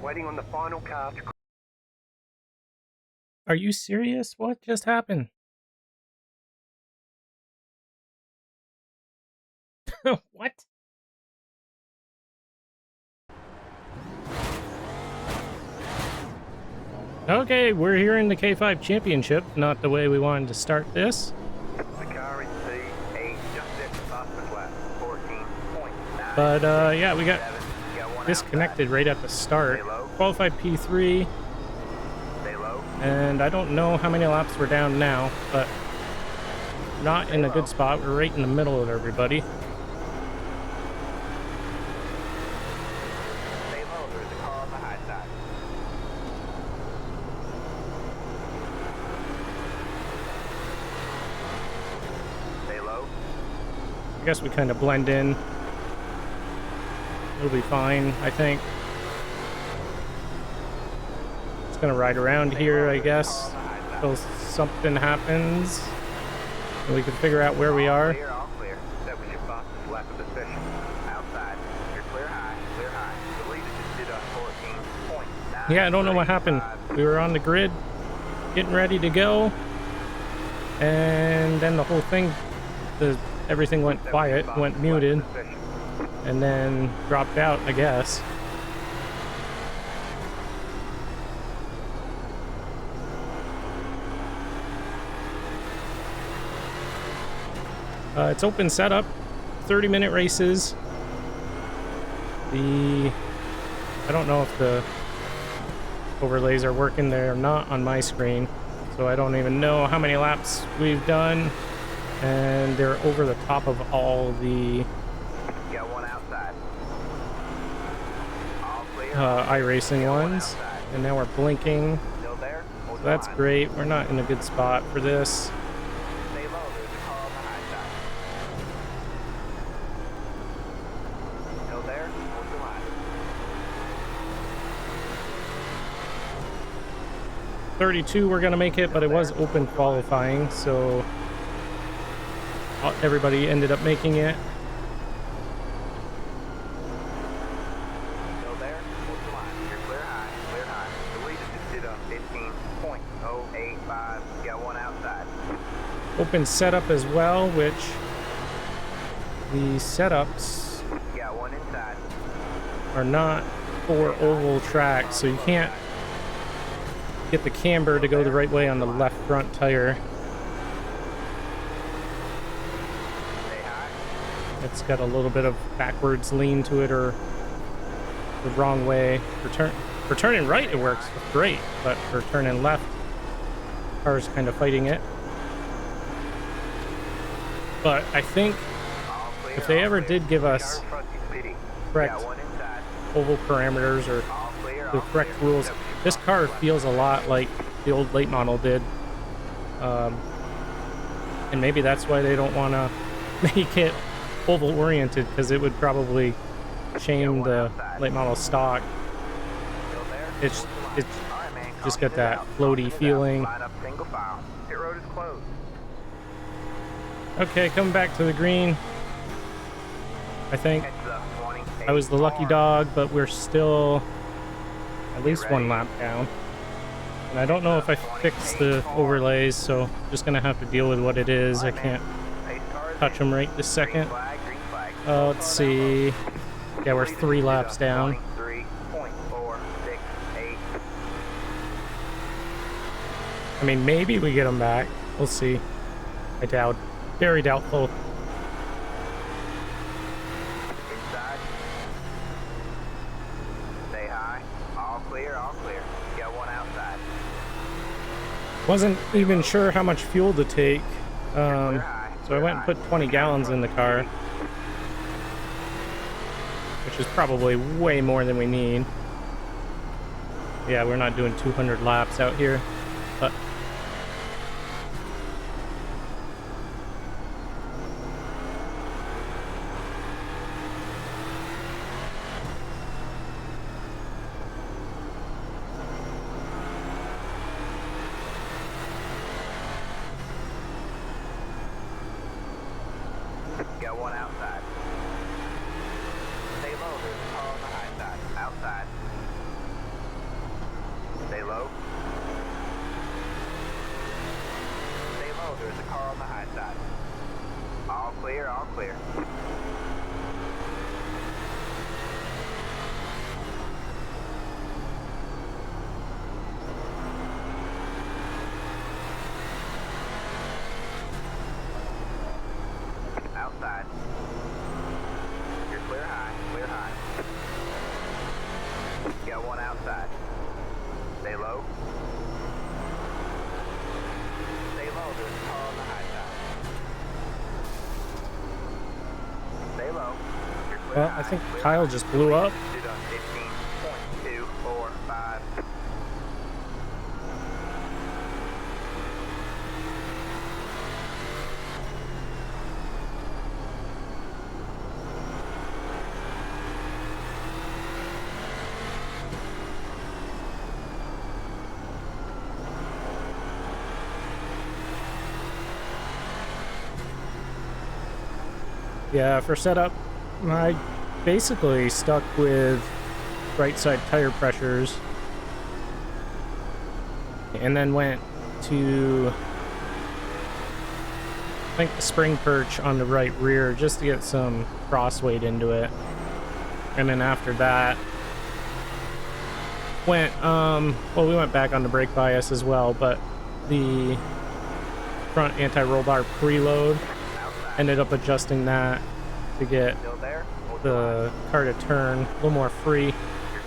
Waiting on the final car to... Are you serious? What just happened? What? Okay, we're here in the K5 Championship. Not the way we wanted to start this. The car in C8 just set the fastest lap, 14.9. But, yeah, we got disconnected right at the start. Qualified P3. Stay low. And I don't know how many laps we're down now, but not in a good spot. We're right in the middle of everybody. Stay low. There's a car on the high side. Stay low. I guess we kind of blend in. It'll be fine, I think. It's gonna ride around here, I guess, until something happens. And we can figure out where we are. Clear, all clear. That was your fastest lap of the session. Outside. You're clear high, clear high. The leader just did a 14.9. Yeah, I don't know what happened. We were on the grid, getting ready to go, and then the whole thing, everything went quiet, went muted, and then dropped out, I guess. It's open setup, 30-minute races. I don't know if the overlays are working there or not on my screen, so I don't even know how many laps we've done, and they're over the top of all the Got one outside. All clear. iRacing ones, and now we're blinking, Still there? so that's great. We're not in a good spot for this. Stay low. There's a car on the high side. Still there? Hold the line. 32 we're gonna make it, but it was open qualifying, so everybody ended up making it. Still there? Hold the line. You're clear high. Clear high. The leader just did a 15.085. Got one outside. Open setup as well, which the setups Got one inside. are not for oval tracks, so you can't get the camber to go the right way on the left front tire. Stay high. It's got a little bit of backwards lean to it, or the wrong way. For turning right it works great, but for turning left, car's kind of fighting it. But I think All clear. if they all ever clear. did give Car us in front is pitting. correct Got one inside. oval parameters or All clear. the all correct clear. rules, That was your this fastest car lap. feels a lot like the old late model did. And maybe that's why they don't want to make it oval oriented, because it would probably shame the late model stock. Still there? It's Hold the line. it's All right, man. just Caution got is that out. floaty Caution is out. feeling. Line up single file. Pit road is closed. Okay, coming back to the green. I think Catch the 28 I was the lucky car. dog, but we're still at least one lap down. And I don't know if I fixed the overlays, so just gonna have to deal with what it is. I All right, man. can't Pace car is touch in. them right this second. Green flag, green flag. Let's see. Yeah, we're 3 laps down. 23.468. I mean, maybe we get them back. We'll see. I doubt. Very doubtful. Inside. Stay high. All clear, all clear. You got one outside. Wasn't even sure how much fuel to take. Clear high. So I went and put 20 gallons in the car, which is probably way more than we need. Yeah, we're not doing 200 laps out here, but Got one outside. Stay low, there's a car on the high side. Outside. low. Stay low, there's a car on the high side. All clear, all clear. Outside. You're clear high, clear high. Got one outside. Stay low. Stay low, there's a car on the high side. Stay low. You're clear Well, high, I think clear Kyle high. just blew up. Did on 15.245. Yeah, for setup, I basically stuck with right side tire pressures and then went to, I think, the spring perch on the right rear just to get some cross weight into it. And then after that, went, well, we went back on the brake bias as well, but the front anti-roll bar preload, ended up adjusting that to get Still there? the car to turn a little more free. You're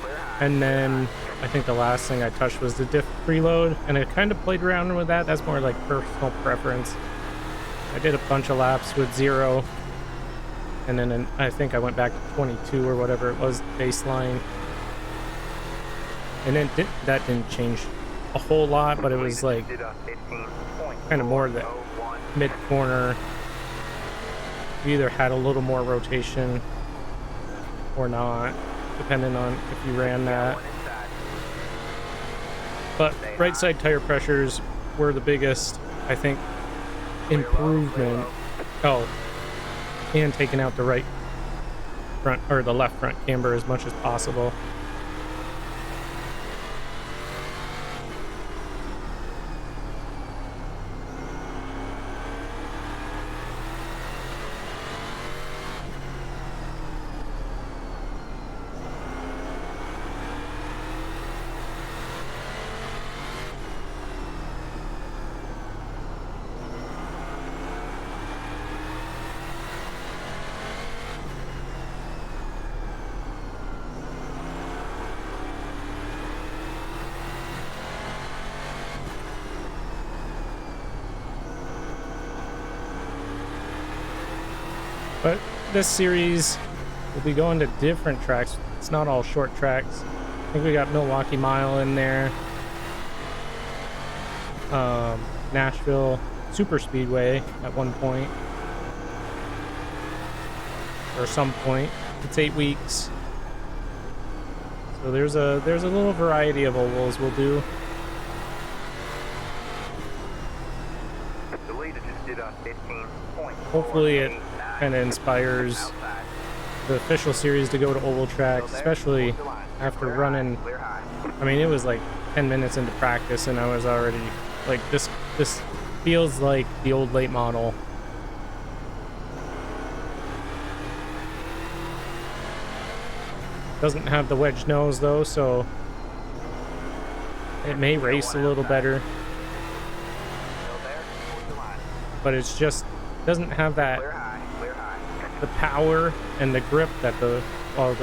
clear high. And then I think the last thing I touched was the diff preload, and I kind of played around with that. That's more like personal preference. I did a bunch of laps with 0, and then I think I went back to 22 or whatever it was baseline, and then that didn't change a whole lot, but it was like Did on 15.001. kind of more the mid corner. You either had a little more rotation or not, depending on if you ran that. One inside. But right side tire pressures were the biggest, I think, improvement. Oh, and taking out the right front or the left front camber as much as possible. But this series will be going to different tracks. It's not all short tracks. I think we got Milwaukee Mile in there. Nashville Super Speedway at one point. Or some point. It's 8 weeks. So there's a little variety of ovals we'll do. The leader just did on 15.489. Hopefully it kind of inspires Outside. the official series to go to oval tracks, especially after running. Clear high. I mean, it was like 10 minutes into practice and I was already like, this feels like the old late model. Doesn't have the wedge nose though, so it may race a little better, Still there? Hold the line. but it's just doesn't have that Clear high. Clear high. the power and the grip that I don't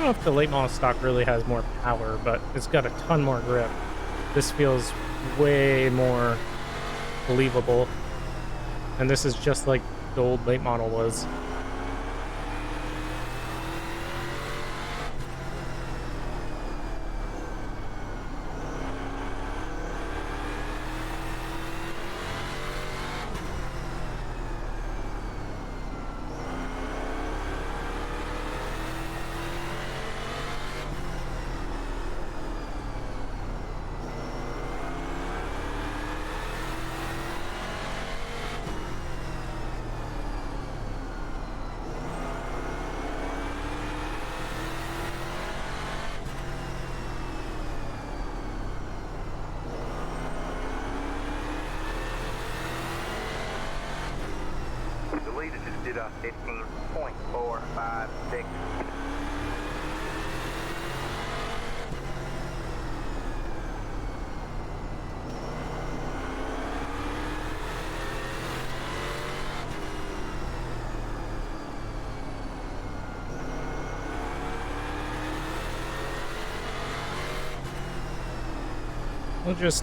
know if the late model stock really has more power, but it's got a ton more grip. This feels way more believable, and this is just like the old late model was. leader just did a 15.456.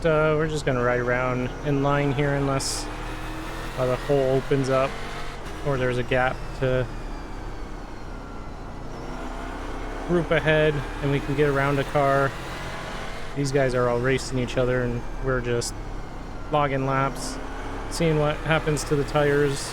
We're just gonna ride around in line here unless the hole opens up or there's a gap to group ahead and we can get around a car. These guys are all racing each other and we're just logging laps, seeing what happens to the tires.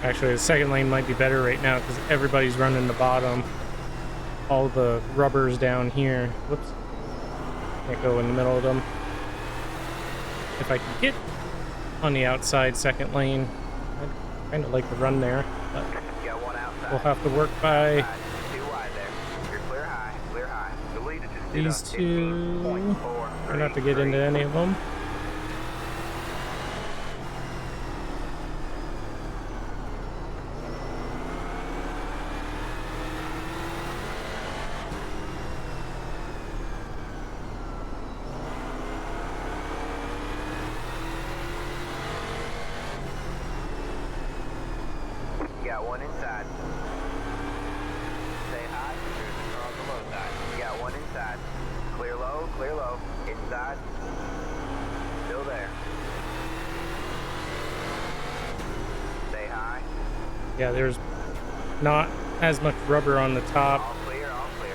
Actually, the second lane might be better right now because everybody's running the bottom. All the rubber's down here. Whoops. Can't go in the middle of them. If I can get on the outside second lane, I'd kind of like to run there, but we'll have to work by these two. Try not to get into any of them. Got one inside. Stay high. There's a car on the low side. Got one inside. Clear low, clear low. Inside. Still there. Stay high. Yeah, there's not as much rubber on the top. All clear, all clear.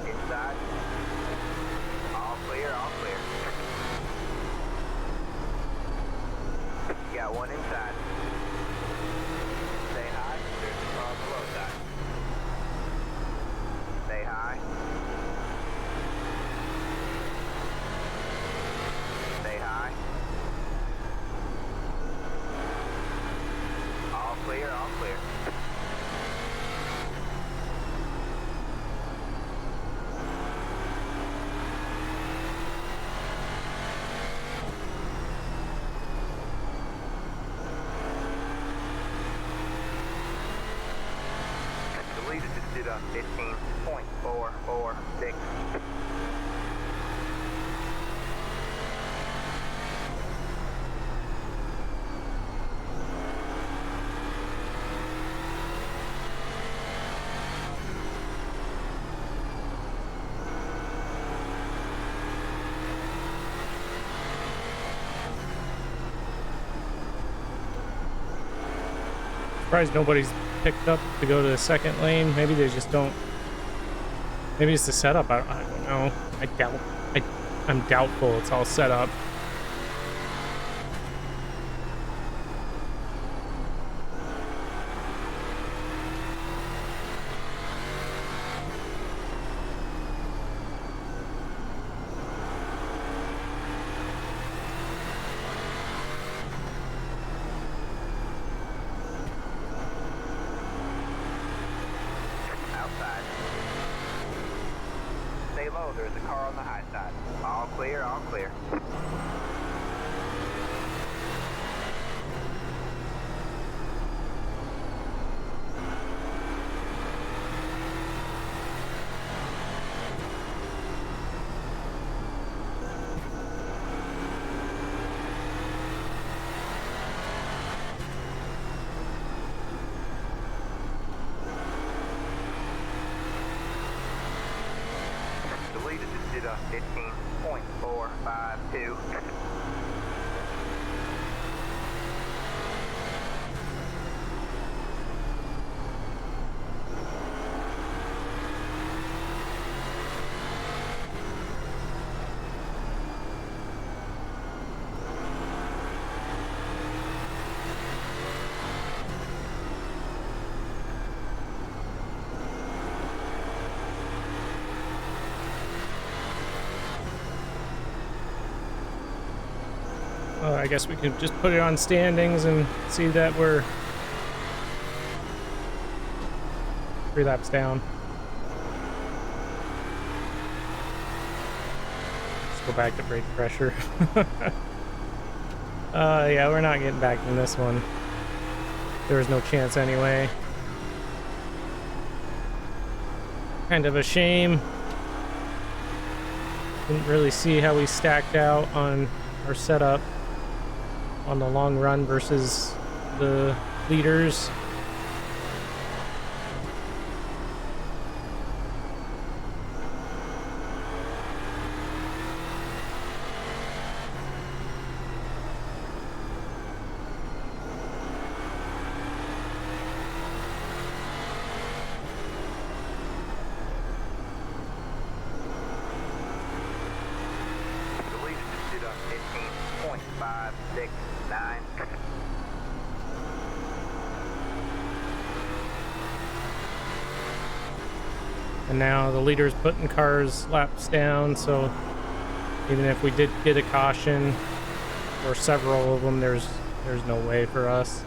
Inside. All clear, all clear. Got one inside. Stay high. There's a car on the low side. Stay high. Stay high. All clear, all clear. The leader just did a 15.446. Surprised nobody's picked up to go to the second lane. Maybe they just don't. Maybe it's the setup. I don't know. I'm doubtful it's all set up. Outside. Stay low, there's a car on the high side. All clear, all clear. The leader just did a 15.452. I guess we could just put it on standings and see that we're 3 laps down. Let's go back to brake pressure. Yeah, we're not getting back in this one. There was no chance anyway. Kind of a shame. Didn't really see how we stacked out on our setup on the long run versus the leaders. The leader just did a 15.569. And now the leader's putting cars laps down, so even if we did get a caution or several of them, there's no way for us.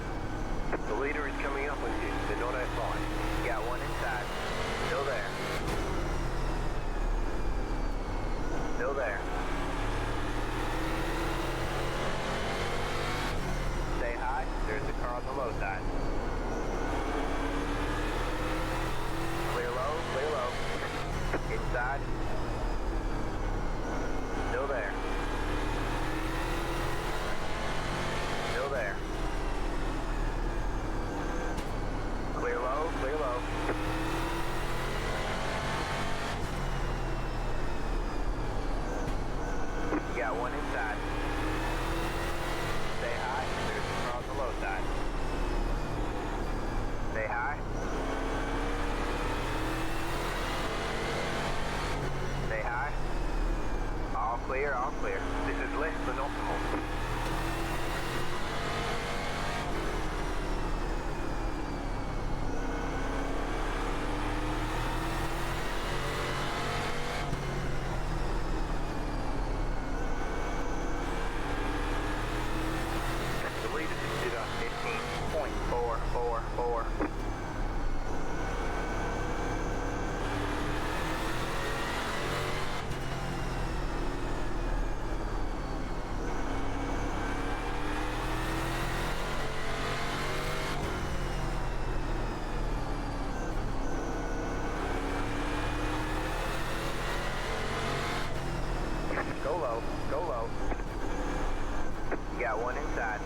The leader is coming up with you. They're not that far. You got one inside. Still there. Still there. Stay high. There's the car on the low side. Clear low, clear low. Inside. Still there. Still there. Clear low, clear low. You got one inside. Stay high. There's the car on the low side. Stay high. Stay high. All clear, all clear. This is less than optimal. The leader just did a 15.444. Go low, go low. You got one inside.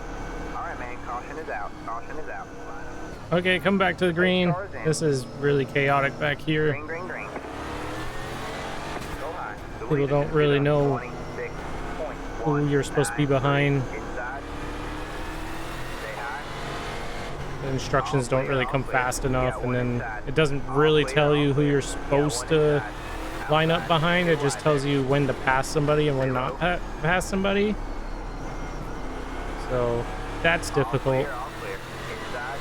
All right, man. Caution is out. Caution is out. Line up. Okay, come back to the green. This is really chaotic back here. Green, green, green. Go high. The People leader don't just really did a know 26.19. who you're supposed to be behind. Inside. Stay high. The instructions don't really come fast enough, and then it doesn't really tell you who you're supposed to line up behind. It just tells you when to pass somebody and when not pass somebody. So that's difficult. All clear. Inside.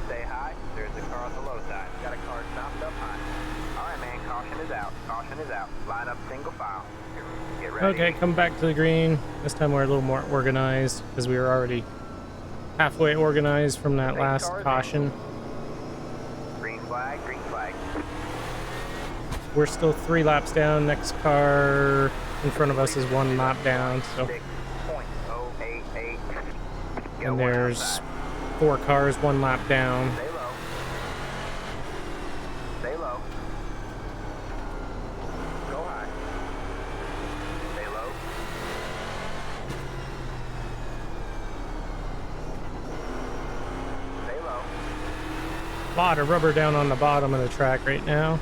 Stay high. There's a car on the low side. Got a car stopped up high. All right, man. Caution is out. Caution is out. Line up single file. Get ready. Okay, come back to the green. This time we're a little more organized because we were already halfway organized from that last caution. Green flag. Green flag. We're still 3 laps down. Next car in front of us is 1 lap down. So, 6.088. and there's 4 cars 1 lap down. Stay low. Stay low. Go high. Stay low. Stay low. A lot of rubber down on the bottom of the track right now.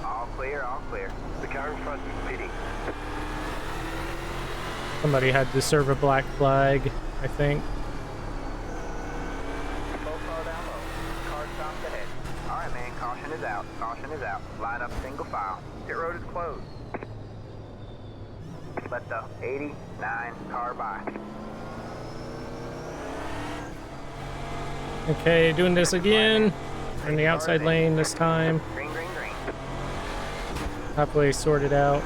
All clear, all clear. The car in front is pitting. Somebody had to serve a black flag, I think. Full car down low. Car stopped ahead. All right, man. Caution is out. Caution is out. Line up single file. Pit road is closed. Let the 89 car by. Okay, doing this again. We're in the outside lane this time. Green, green, green. Halfway sorted out.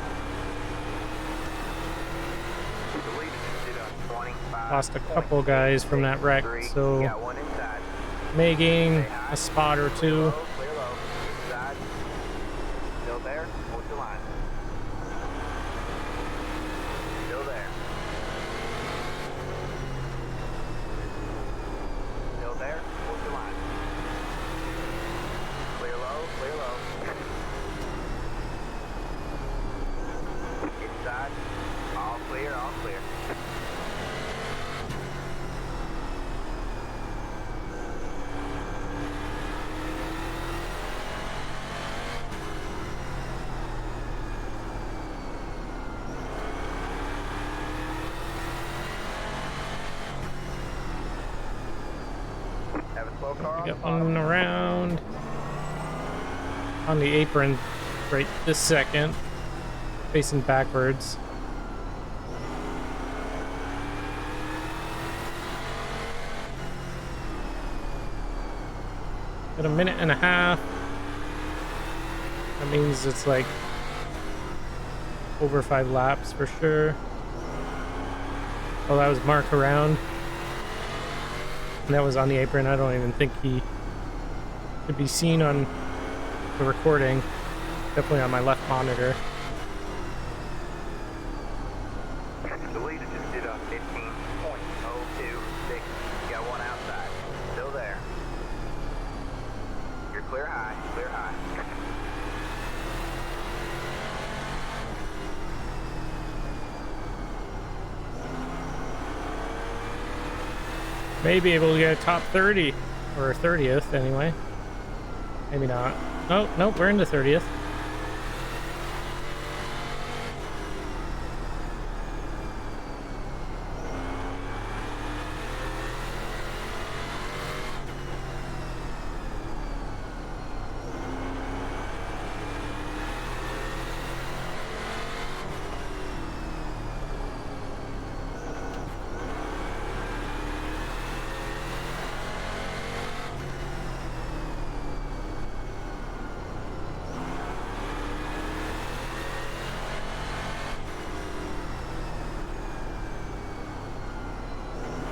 Lost a couple guys from that wreck, so Got one inside. may gain a spot or two. Clear low. Inside. Still there. Hold your line. Still there. Still there. Hold your line. Clear low. Clear low. Inside. All clear. All clear. Have a slow car on the Got bottom. one around on the apron right this second, facing backwards. Got a minute and a half. That means it's like over 5 laps for sure. Oh, that was Mark around. And that was on the apron. I don't even think he could be seen on the recording. Definitely on my left monitor. The leader just did a 15.026. Got one outside. Still there. You're clear high. Clear high. May be able to get a top 30 or 30th anyway. Maybe not. Oh, nope, we're into 30th.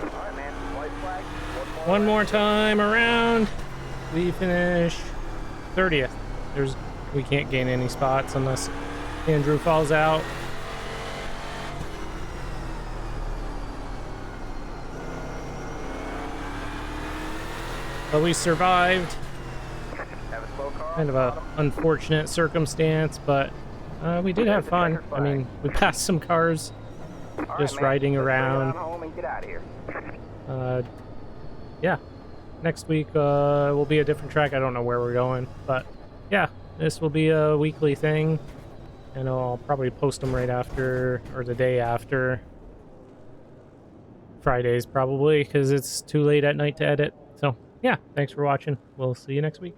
Alright, man. White flag. One more time around. We finish 30th. We can't gain any spots unless Andrew falls out. But we survived. Have a slow car Kind on of the a bottom. unfortunate circumstance, but we did have fun. I mean, we passed some cars Alright, just man. riding Let's bring it around. on home and get out of here. Yeah, next week will be a different track. I don't know where we're going, but yeah, this will be a weekly thing, and I'll probably post them right after or the day after Fridays probably, because it's too late at night to edit. So yeah, thanks for watching. We'll see you next week.